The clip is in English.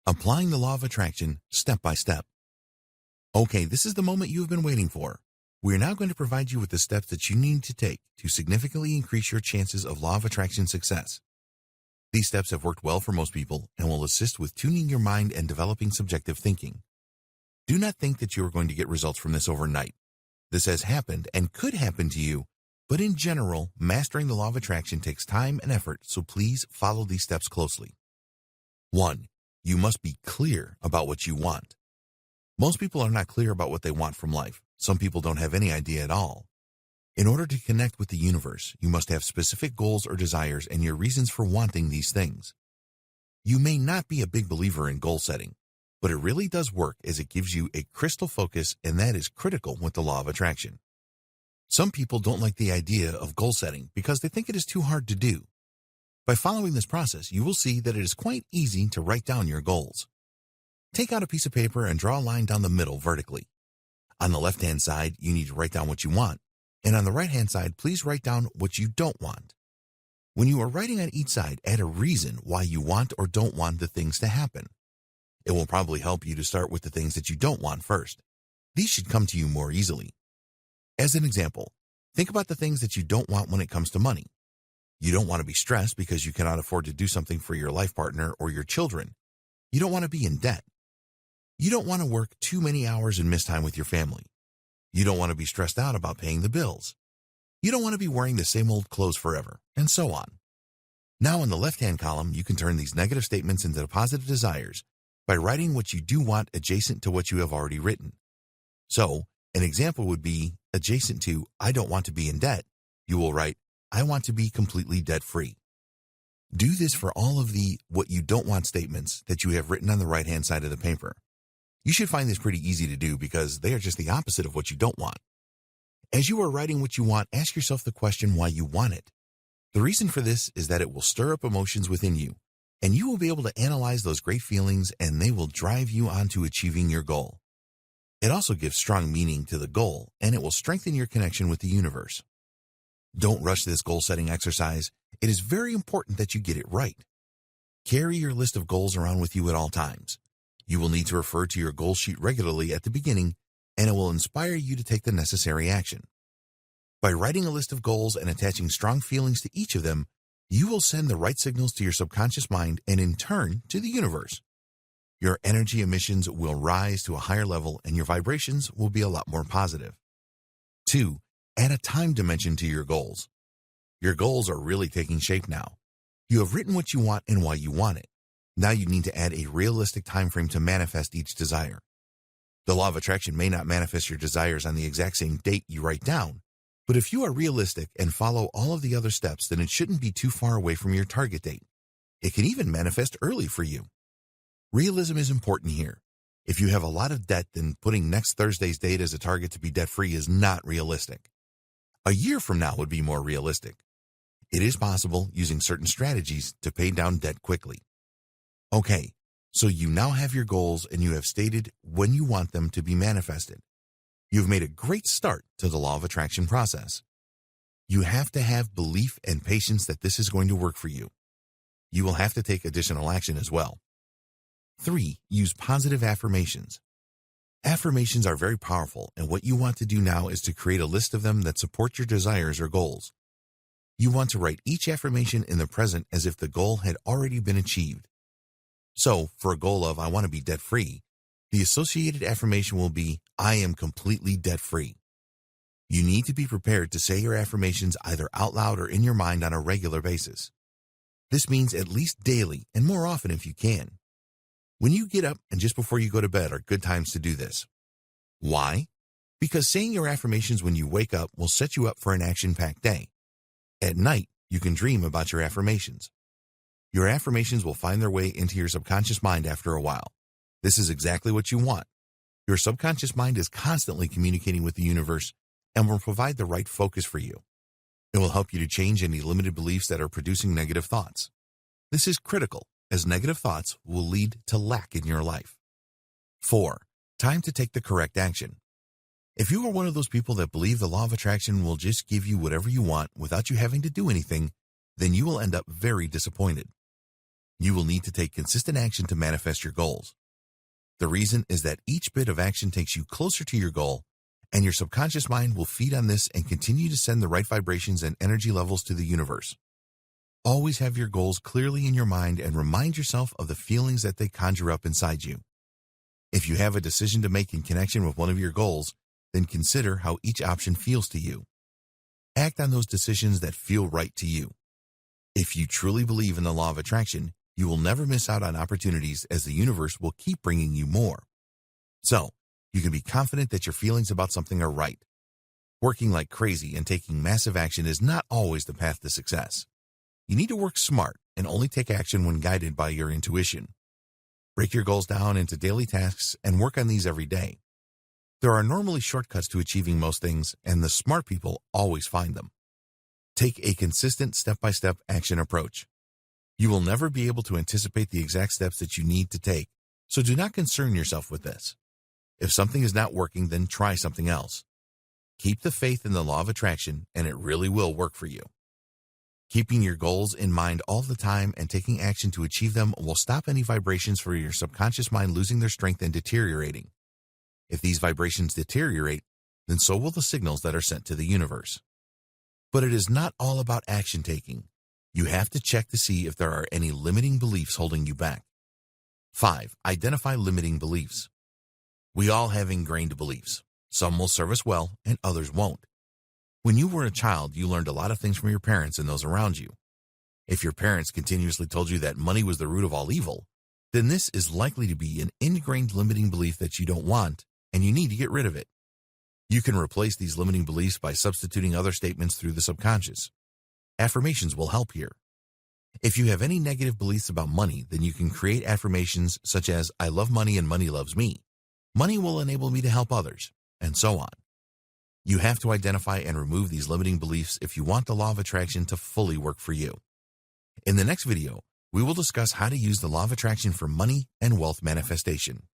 Applying the law of attraction step by step. Okay, this is the moment you have been waiting for. We are now going to provide you with the steps that you need to take to significantly increase your chances of law of attraction success. These steps have worked well for most people and will assist with tuning your mind and developing subjective thinking. Do not think that you are going to get results from this overnight. This has happened and could happen to you, but in general, mastering the law of attraction takes time and effort, so please follow these steps closely. 1. You must be clear about what you want. Most people are not clear about what they want from life. Some people don't have any idea at all. In order to connect with the universe, you must have specific goals or desires and your reasons for wanting these things. You may not be a big believer in goal setting, but it really does work as it gives you a crystal focus, and that is critical with the law of attraction. Some people don't like the idea of goal setting because they think it is too hard to do. By following this process, you will see that it is quite easy to write down your goals. Take out a piece of paper and draw a line down the middle vertically. On the left-hand side, you need to write down what you want, and on the right-hand side, please write down what you don't want. When you are writing on each side, add a reason why you want or don't want the things to happen. It will probably help you to start with the things that you don't want first. These should come to you more easily. As an example, think about the things that you don't want when it comes to money. You don't want to be stressed because you cannot afford to do something for your life partner or your children. You don't want to be in debt. You don't want to work too many hours and miss time with your family. You don't want to be stressed out about paying the bills. You don't want to be wearing the same old clothes forever, and so on. Now in the left-hand column, you can turn these negative statements into positive desires by writing what you do want adjacent to what you have already written. So, an example would be adjacent to I don't want to be in debt. You will write, I want to be completely debt-free. Do this for all of the what you don't want statements that you have written on the right-hand side of the paper. You should find this pretty easy to do because they are just the opposite of what you don't want. As you are writing what you want, ask yourself the question why you want it. The reason for this is that it will stir up emotions within you, and you will be able to analyze those great feelings, and they will drive you on to achieving your goal. It also gives strong meaning to the goal, and it will strengthen your connection with the universe. Don't rush this goal-setting exercise. It is very important that you get it right. Carry your list of goals around with you at all times. You will need to refer to your goal sheet regularly at the beginning, and it will inspire you to take the necessary action. By writing a list of goals and attaching strong feelings to each of them, you will send the right signals to your subconscious mind and in turn to the universe. Your energy emissions will rise to a higher level and your vibrations will be a lot more positive. 2. Add a time dimension to your goals. Your goals are really taking shape now. You have written what you want and why you want it. Now you need to add a realistic time frame to manifest each desire. The law of attraction may not manifest your desires on the exact same date you write down, but if you are realistic and follow all of the other steps, then it shouldn't be too far away from your target date. It can even manifest early for you. Realism is important here. If you have a lot of debt, then putting next Thursday's date as a target to be debt-free is not realistic. A year from now would be more realistic. It is possible using certain strategies to pay down debt quickly. Okay, so you now have your goals and you have stated when you want them to be manifested. You've made a great start to the law of attraction process. You have to have belief and patience that this is going to work for you. You will have to take additional action as well. 3. Use positive affirmations. Affirmations are very powerful, and what you want to do now is to create a list of them that support your desires or goals. You want to write each affirmation in the present as if the goal had already been achieved. So, for a goal of I want to be debt-free, the associated affirmation will be I am completely debt-free. You need to be prepared to say your affirmations either out loud or in your mind on a regular basis. This means at least daily and more often if you can. When you get up and just before you go to bed are good times to do this. Why? Because saying your affirmations when you wake up will set you up for an action-packed day. At night, you can dream about your affirmations. Your affirmations will find their way into your subconscious mind after a while. This is exactly what you want. Your subconscious mind is constantly communicating with the universe and will provide the right focus for you. It will help you to change any limited beliefs that are producing negative thoughts. This is critical, as negative thoughts will lead to lack in your life. 4. Time to take the correct action. If you are one of those people that believe the law of attraction will just give you whatever you want without you having to do anything, then you will end up very disappointed. You will need to take consistent action to manifest your goals. The reason is that each bit of action takes you closer to your goal, and your subconscious mind will feed on this and continue to send the right vibrations and energy levels to the universe. Always have your goals clearly in your mind and remind yourself of the feelings that they conjure up inside you. If you have a decision to make in connection with one of your goals, then consider how each option feels to you. Act on those decisions that feel right to you. If you truly believe in the law of attraction, you will never miss out on opportunities as the universe will keep bringing you more. So, you can be confident that your feelings about something are right. Working like crazy and taking massive action is not always the path to success. You need to work smart and only take action when guided by your intuition. Break your goals down into daily tasks and work on these every day. There are normally shortcuts to achieving most things, and the smart people always find them. Take a consistent step-by-step action approach. You will never be able to anticipate the exact steps that you need to take, so do not concern yourself with this. If something is not working, then try something else. Keep the faith in the law of attraction, and it really will work for you. Keeping your goals in mind all the time and taking action to achieve them will stop any vibrations for your subconscious mind losing their strength and deteriorating. If these vibrations deteriorate, then so will the signals that are sent to the universe. But it is not all about action taking. You have to check to see if there are any limiting beliefs holding you back. 5. Identify limiting beliefs. We all have ingrained beliefs. Some will serve us well and others won't. When you were a child, you learned a lot of things from your parents and those around you. If your parents continuously told you that money was the root of all evil, then this is likely to be an ingrained limiting belief that you don't want and you need to get rid of it. You can replace these limiting beliefs by substituting other statements through the subconscious. Affirmations will help here. If you have any negative beliefs about money, then you can create affirmations such as, I love money and money loves me. Money will enable me to help others, and so on. You have to identify and remove these limiting beliefs if you want the law of attraction to fully work for you. In the next video, we will discuss how to use the law of attraction for money and wealth manifestation.